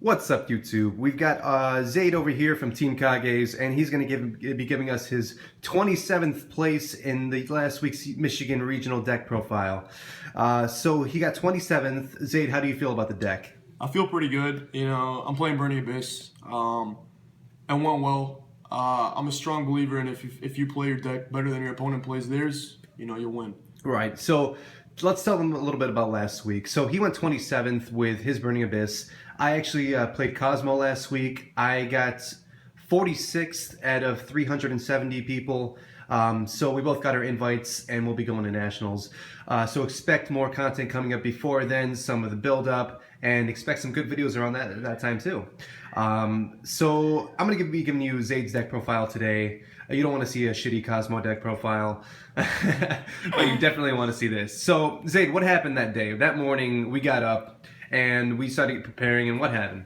What's up, YouTube? We've got Zaid over here from Team Kage's, and he's going to be giving us his 27th place in the last week's Michigan Regional deck profile. So he got 27th. Zaid, how do you feel about the deck? I feel pretty good. You know, I'm playing Burning Abyss, and went well. I'm a strong believer in if you play your deck better than your opponent plays theirs, you know, you'll win. Right. So let's tell them a little bit about last week. So he went 27th with his Burning Abyss. I actually played Cosmo last week. I got 46th out of 370 people. So we both got our invites and we'll be going to nationals. So expect more content coming up before then, some of the build up, and expect some good videos around that time too. So I'm going to be giving you Zaid's deck profile today. You don't want to see a shitty Cosmo deck profile, but you definitely want to see this. So Zaid, what happened that day? That morning we got up and we started preparing, and what happened?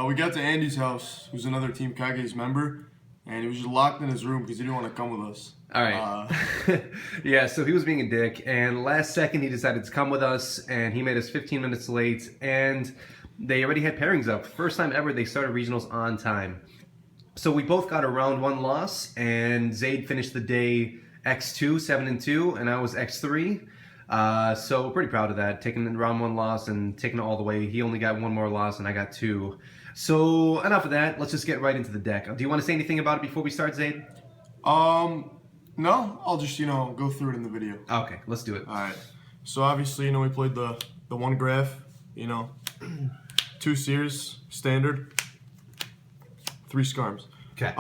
We got to Andy's house, who's another Team Kage's member, and he was just locked in his room because he didn't want to come with us. All right. Yeah, so he was being a dick, and last second he decided to come with us, and he made us 15 minutes late, and they already had pairings up. First time ever they started regionals on time. So we both got a round 1 loss, and Zaid finished the day X2, 7-2, and I was X3. So pretty proud of that, taking the round 1 loss and taking it all the way. He only got 1 more loss and I got 2. So enough of that, let's just get right into the deck. Do you want to say anything about it before we start, Zaid? No, I'll just, go through it in the video. Okay, let's do it. Alright, so obviously, we played the 1 Graff, 2 Sears, standard, 3 Scarms. Okay.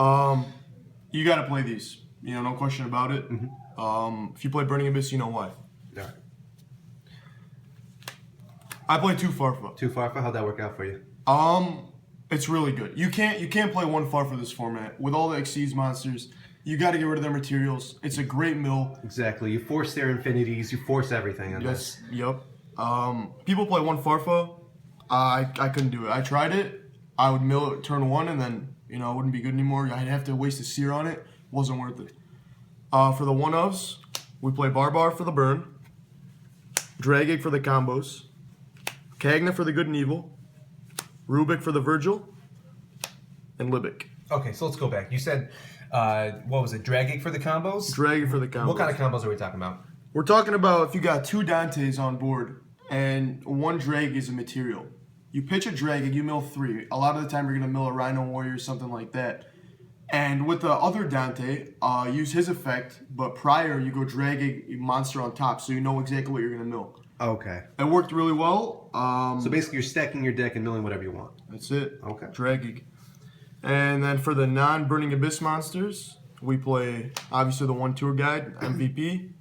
You gotta play these, no question about it. If you play Burning Abyss, you know why. Alright. I played 2 Farfa. 2 Farfa, how'd that work out for you? It's really good. You can't play 1 Farfa this format. With all the Exceeds monsters, you gotta get rid of their materials. It's a great mill. Exactly. You force their infinities, you force everything on this. Yep. People play 1 Farfa. I couldn't do it. I tried it. I would mill it turn 1 and then, it wouldn't be good anymore. I'd have to waste a seer on it. Wasn't worth it. For the 1-ofs, we play Barbar for the burn, Draghig for the combos, Cagna for the good and evil, Rubic for the Virgil, and Libic. Okay, so let's go back. You said, what was it, Draghig for the combos? Draghig for the combos. What kind of combos are we talking about? We're talking about if you got 2 Dantes on board and 1 Draghig is a material. You pitch a Draghig, you mill 3. A lot of the time you're going to mill a Rhino Warrior or something like that. And with the other Dante, use his effect, but prior you go Draghig monster on top, so you know exactly what you're going to mill. Okay. It worked really well. So basically you're stacking your deck and milling whatever you want. That's it. Okay. Draghig. And then for the non-Burning Abyss monsters, we play, obviously, the 1 tour guide, MVP.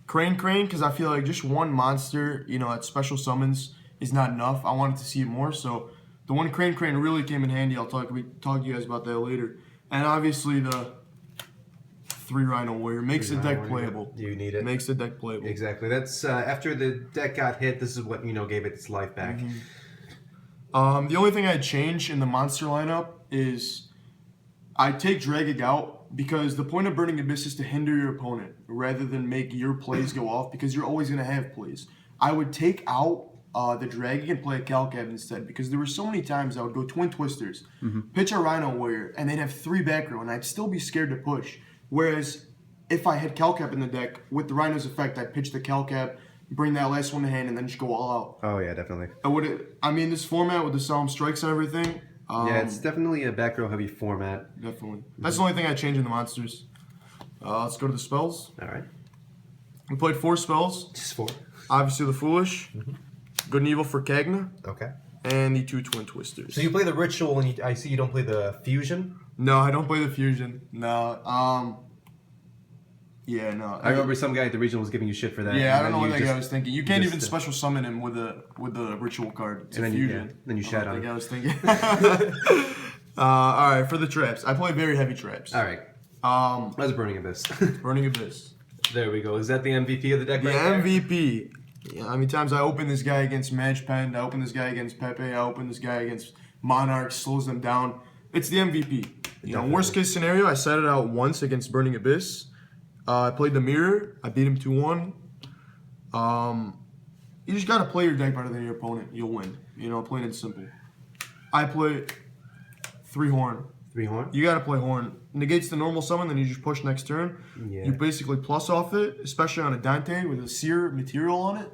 Crane, because I feel like just 1 monster, at special summons is not enough. I wanted to see it more, so the 1 Crane really came in handy. I'll talk to you guys about that later. And obviously the 3 Rhino Warrior makes the deck playable. You need it. Makes the deck playable. Exactly. That's after the deck got hit, this is what gave it its life back. The only thing I'd change in the monster lineup is I'd take Draghig out because the point of Burning Abyss is to hinder your opponent rather than make your plays go off because you're always going to have plays. I would take out the Draghig and play a Calcab instead because there were so many times I would go Twin Twisters, pitch a Rhino Warrior, and they'd have 3 back row, and I'd still be scared to push. Whereas if I had Calcab in the deck, with the Rhino's effect, I'd pitch the Calcab, bring that last one to hand, and then just go all out. Oh, yeah, definitely. This format with the Solemn Strikes and everything. Yeah, it's definitely a back row heavy format. Definitely. That's the only thing I'd change in the monsters. Let's go to the spells. All right. We played 4 spells. Just 4. Obviously the Foolish. Good and Evil for Cagna. Okay. And the 2 Twin Twisters. So you play the Ritual, and I see you don't play the Fusion? No, I don't play the Fusion. No. Yeah, no. I remember some guy at the regional was giving you shit for that. Yeah, I don't know what that guy was thinking. You can't even special summon him with the Ritual card. It's a Fusion. Then you shat on him. I was thinking. Alright, for the traps. I play very heavy traps. Alright. That's Burning Abyss. Burning Abyss. There we go. Is that the MVP of the deck? The MVP. Yeah, how many times I open this guy against Match Pen, I open this guy against Pepe, I open this guy against Monarch, slows them down. It's the MVP. Worst case scenario, I set it out once against Burning Abyss. I played the Mirror. I beat him 2-1. You just gotta play your deck better than your opponent. You'll win. Plain and simple. I play 3 horn. 3 horn? You gotta play horn. Negates the normal summon, then you just push next turn. Yeah. You basically plus off it, especially on a Dante with a seer material on it.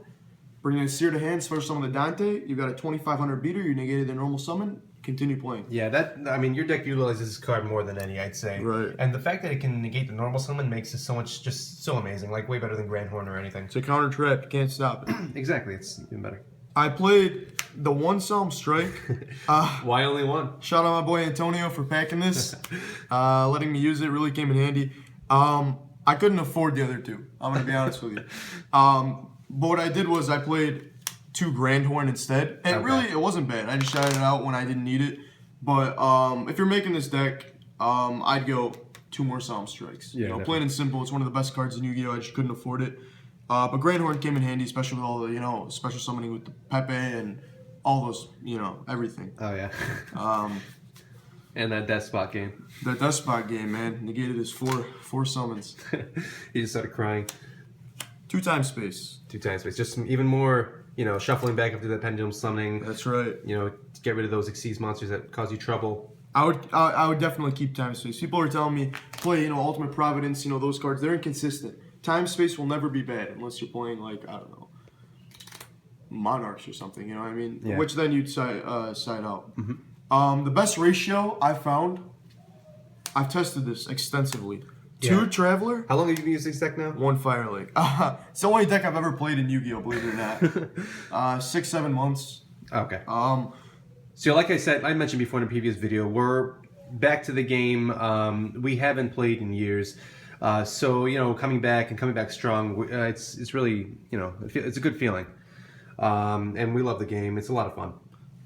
Bring a seer to hand, special summon the Dante. You got a 2500 beater, you negated the normal summon, continue playing. Yeah, your deck utilizes this card more than any, I'd say. Right. And the fact that it can negate the normal summon makes it just so amazing. Like, way better than Grand Horn or anything. It's a counter trap, you can't stop it. Exactly, it's even better. I played the one Solemn Strike. Why only one? Shout out my boy Antonio for packing this. Letting me use it really came in handy. I couldn't afford the other two. I'm going to be honest with you. But what I did was I played 2 Grand Horn instead. And really, it wasn't bad. I just shouted it out when I didn't need it. But if you're making this deck, I'd go 2 more Solemn Strikes. Yeah, plain and simple. It's one of the best cards in Yu-Gi-Oh! I just couldn't afford it. But Grand Horn came in handy, especially with all the, special summoning with the Pepe and all those, everything. Oh, yeah. And that Death Spot game. That Death Spot game, man. Negated his four summons. He just started crying. 2 times space. 2 times space. Just even more, shuffling back up to the pendulum summoning. That's right. To get rid of those Xyz monsters that cause you trouble. I would definitely keep time space. People are telling me, play, Ultimate Providence, those cards, they're inconsistent. Time space will never be bad unless you're playing, like, I don't know, Monarchs or something, you know what I mean? Yeah. Which then you'd side out. Mm-hmm. The best ratio I found, I've tested this extensively. Yeah. 2 Traveler. How long have you been using this deck now? 1 Fire Lake. It's the only deck I've ever played in Yu-Gi-Oh, believe it or not. 6-7 months. Okay. So like I mentioned before in a previous video, we're back to the game. We haven't played in years. So coming back strong, it's really it's a good feeling, and we love the game. It's a lot of fun.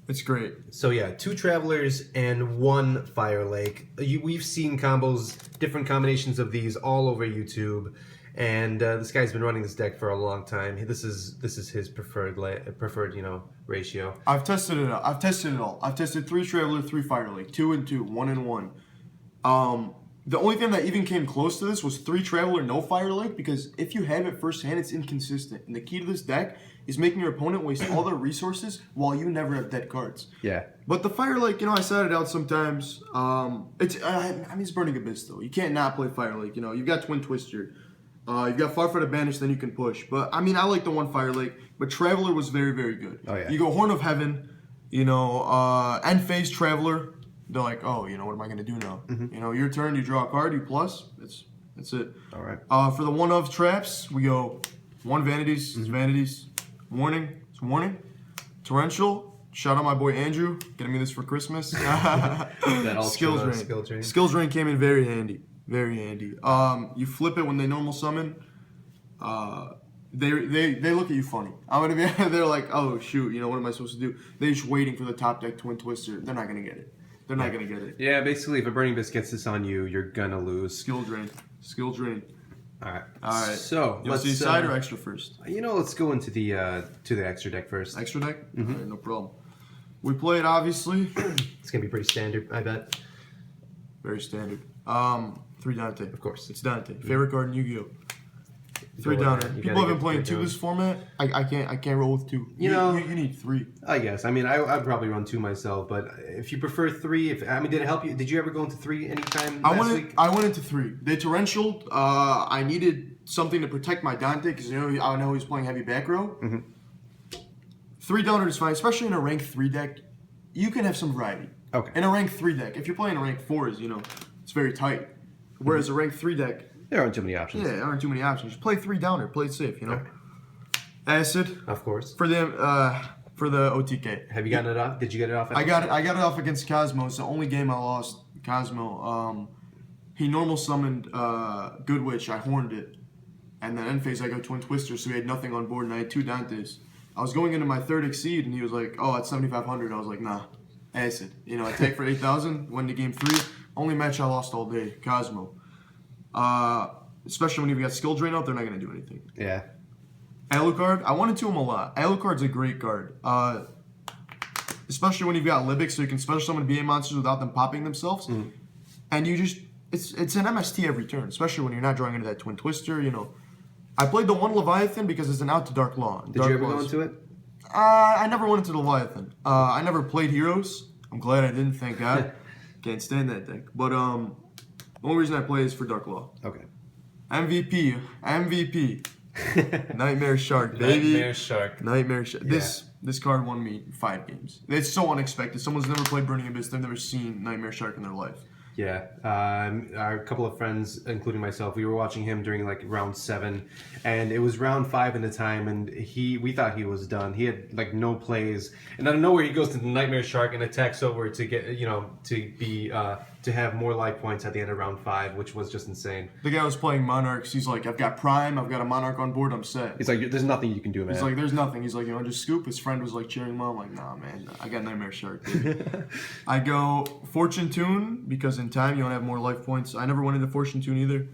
It's great. So yeah, 2 Travelers and 1 Fire Lake. We've seen different combinations of these all over YouTube, and this guy's been running this deck for a long time. This is his preferred ratio. I've tested it out. I've tested it all. I've tested 3 Traveler, 3 Fire Lake, 2 and 2, 1 and 1. The only thing that even came close to this was 3 Traveler, no Fire Lake, because if you have it first hand, it's inconsistent. And the key to this deck is making your opponent waste all their resources while you never have dead cards. Yeah. But the Fire Lake, I sat it out sometimes. It's Burning Abyss, though. You can't not play Fire Lake. You've got Twin Twister. You've got Farfa to banish, then you can push. But, I like the 1 Fire Lake. But Traveler was very, very good. Oh, yeah. You go Horn of Heaven, End Phase Traveler. They're like, oh, what am I going to do now? Mm-hmm. Your turn, you draw a card, you plus. That's it. All right. For the 1 of traps, we go 1 Vanities, it's Vanities. Warning, it's Warning. Torrential, shout out my boy Andrew, getting me this for Christmas. Skills Drain. Skills Drain came in very handy. Very handy. You flip it when they normal summon. They look at you funny. They're like, oh shoot, what am I supposed to do? They're just waiting for the top deck Twin Twister. They're not gonna get it. They're not gonna get it. Yeah, basically, if a Burning Abyss gets this on you, you're gonna lose. Skill Drain. All right. So let's see side or extra first. Let's go into the extra deck first. Extra deck. Mm-hmm. All right, no problem. We play it obviously. It's gonna be pretty standard, I bet. Very standard. 3 Dante. Of course. It's Dante. Favorite card in Yu-Gi-Oh. 3 Dante. People have been playing 2 this format. I can't roll with 2. You need 3. I guess. I'd probably run 2 myself, but if you prefer 3, did it help you? Did you ever go into 3 anytime last week? I went into 3. They torrential. I needed something to protect my Dante because I know he's playing heavy back row. Mm-hmm. 3 Downer is fine, especially in a rank 3 deck. You can have some variety. Okay. In a rank 3 deck, if you're playing a rank 4s, it's very tight. Whereas a rank 3 deck, there aren't too many options. Yeah, there aren't too many options. Just play 3 Downer, play it safe, Okay. Acid, of course. For the OTK. Have you gotten it off? Did you get it off? I got it off against Cosmo. It's the only game I lost. Cosmo. He normal summoned Good Witch. I horned it, and then end phase I go Twin Twister, so he had nothing on board, and I had 2 Dantes. I was going into my 3rd Exceed, and he was like, "Oh, it's 7,500." I was like, "Nah, acid." I take for 8,000. Went to game 3. Only match I lost all day. Cosmo. Especially when you've got Skill Drain out, they're not going to do anything. Yeah. Alucard, I wanted to him a lot. Alucard's a great card. Especially when you've got Libic, so you can special summon BA monsters without them popping themselves. Mm. And you just, it's an MST every turn, especially when you're not drawing into that Twin Twister, I played the 1 Leviathan because it's an out to Dark Law. Did you ever go into it? I never went into the Leviathan. I never played Heroes. I'm glad I didn't, thank God. Can't stand that deck. But the only reason I play is for Dark Law. Okay. MVP. Nightmare Shark, baby. Nightmare Shark. Yeah. This card won me 5 games. It's so unexpected. Someone's never played Burning Abyss. They've never seen Nightmare Shark in their life. Yeah, a couple of friends, including myself, we were watching him during like round 7, and it was round 5 in the time, and we thought he was done. He had like no plays, and out of nowhere he goes to the Nightmare Shark and attacks over to get to have more life points at the end of round 5, which was just insane. The guy was playing Monarchs. He's like, I've got Prime, I've got a Monarch on board, I'm set. He's like, there's nothing you can do, man. He's like, there's nothing. He's like, you know, just scoop. His friend was like cheering him on. I'm like, nah, man, I got Nightmare Shark. I go Fortune Tune because in time you want to have more life points. I never went into Fortune Tune either.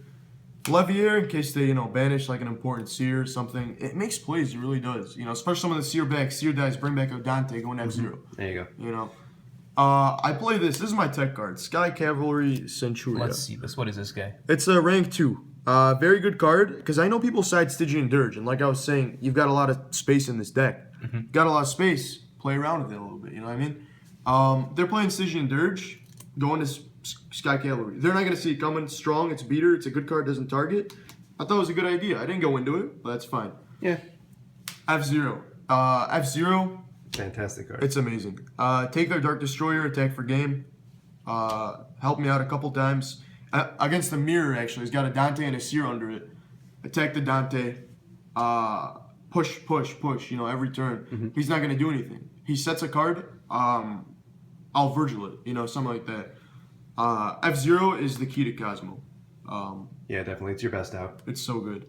Levier, in case they, banish like an important Seer or something. It makes plays, it really does. Especially some of the Seer back. Seer dies, bring back a Dante, go and have 0. There you go. I play this. This is my tech card. Sky Cavalry Centuria. Let's see this. What is this guy? It's a rank 2. Very good card, because I know people side Stygian Dirge, and like I was saying, you've got a lot of space in this deck. Got a lot of space, play around with it a little bit, you know what I mean? They're playing Stygian Dirge, going to Sky Cavalry. They're not going to see it coming. Strong, it's beater, it's a good card, doesn't target. I thought it was a good idea. I didn't go into it, but that's fine. Yeah. F-Zero. F-Zero. Fantastic card. It's amazing. Take their Dark Destroyer, attack for game. Helped me out a couple times. Against the Mirror, actually. He's got a Dante and a Seer under it. Attack the Dante. Push, every turn. He's not going to do anything. He sets a card. I'll Virgil it, something like that. F-Zero is the key to Cosmo. Yeah, definitely. It's your best out. It's so good.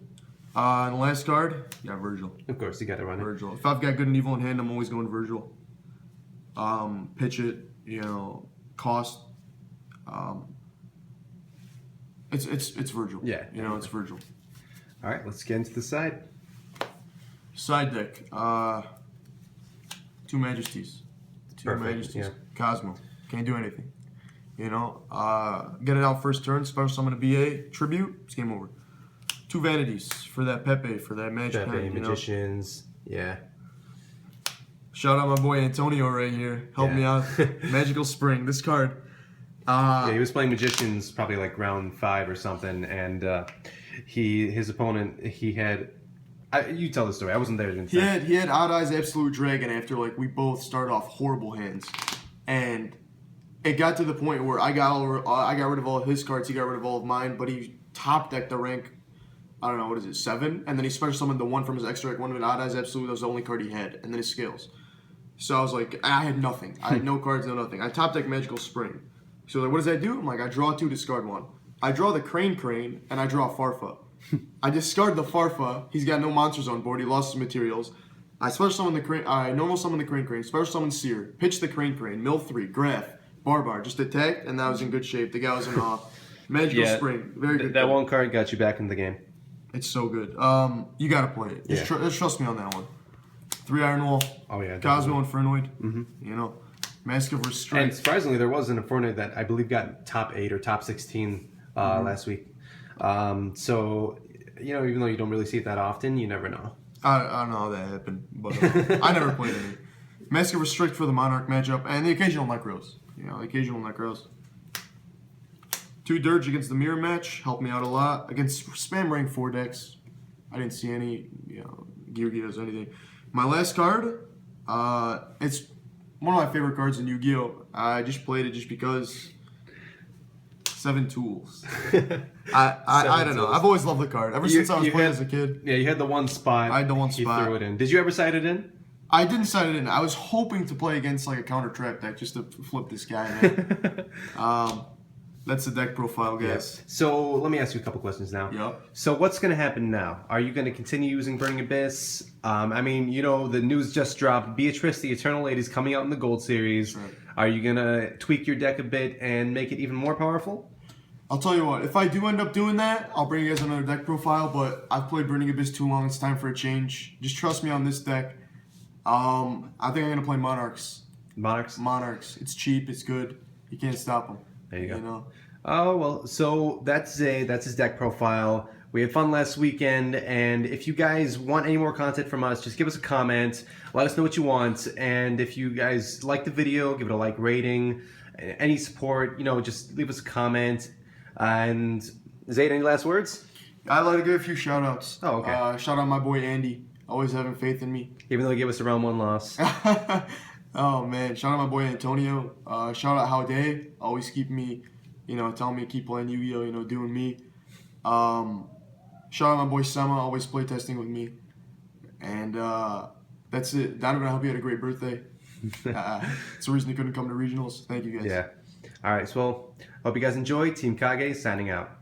And the last card, Virgil. Of course, you got to run it. Virgil. If I've got good and evil in hand, I'm always going Virgil. Pitch it, cost. It's Virgil. Yeah. It's Virgil. All right, let's get into the side. Side deck. 2 Majesties. Perfect, Majesties. yeah. Cosmo. Can't do anything. Get it out first turn. Special summon a BA. Tribute. It's game over. 2 Vanities for that Pepe, for that Magic Pepe, Pen, Magicians. Yeah. Shout out my boy Antonio right here. Help me out. Magical Spring. This card. Yeah, he was playing Magicians probably like round 5 or something, and his opponent, he had... you tell the story. I wasn't there. He had Odd Eyes Absolute Dragon after we both started off horrible hands, and it got to the point where I got rid of all of his cards, he got rid of all of mine, but he top decked the rank, I don't know, what is it, 7, and then he special summoned the 1 from his extra deck, 1 of an Odd Eyes Absolute. That was the only card he had, and then his Scales. So I was like, I had nothing. I had no cards, no nothing. I top decked Magical Spring. So what does that do? I'm like, I draw 2, discard 1. I draw the Crane, and I draw a Farfa. I discard the Farfa. He's got no monsters on board. He lost his materials. I special summon the Crane. I normal summon the Crane. Special summon Seer. Pitch the Crane. Mill 3. Graff. Barbar. Just attacked, and that was in good shape. The guy was in Magical Spring. Very good. That one card got you back in the game. It's so good. You gotta play it. Just trust me on that one. 3 Iron Wall. Oh yeah. Cosmo Infernoid. Mask of Restraint. And surprisingly, there was an Infernoid that I believe got top 8 or top 16 last week. So, even though you don't really see it that often, you never know. I don't know how that happened, but I never played any. Mask of Restrict for the Monarch matchup, and the occasional Necros. The occasional Necros. 2 Dirge against the Mirror match, helped me out a lot. Against spam rank 4 decks, I didn't see any, Yugiohs or anything. My last card, it's one of my favorite cards in Yu-Gi-Oh! I just played it just because. 7 Tools. I don't know. I've always loved the card. Ever since I was playing as a kid. Yeah, you had the one spot. I had the one spot. You threw it in. Did you ever side it in? I didn't side it in. I was hoping to play against a counter trap deck just to flip this guy, man. That's the deck profile, guys. Yes. So let me ask you a couple questions now. Yep. So what's going to happen now? Are you going to continue using Burning Abyss? The news just dropped. Beatrice, the Eternal Lady, is coming out in the Gold Series. Right. Are you going to tweak your deck a bit and make it even more powerful? I'll tell you what. If I do end up doing that, I'll bring you guys another deck profile, but I've played Burning Abyss too long. It's time for a change. Just trust me on this deck. I think I'm going to play Monarchs. Monarchs. It's cheap. It's good. You can't stop them. There you go. Oh, well, so that's his deck profile. We had fun last weekend, and if you guys want any more content from us, just give us a comment. Let us know what you want, and if you guys like the video, give it a like rating. Any support, just leave us a comment. And Zayd, any last words? I'd like to give a few shout outs. Oh, okay. Shout out my boy Andy, always having faith in me. Even though he gave us a round 1 loss. Oh man, shout out my boy Antonio. Shout out Howday, always keep me, telling me to keep playing Yu-Gi-Oh, doing me. Shout out my boy Sema, always play testing with me. And that's it. Donovan, I hope you had a great birthday. It's the reason you couldn't come to regionals. Thank you guys. Yeah. All right. So, hope you guys enjoy. Team Kage signing out.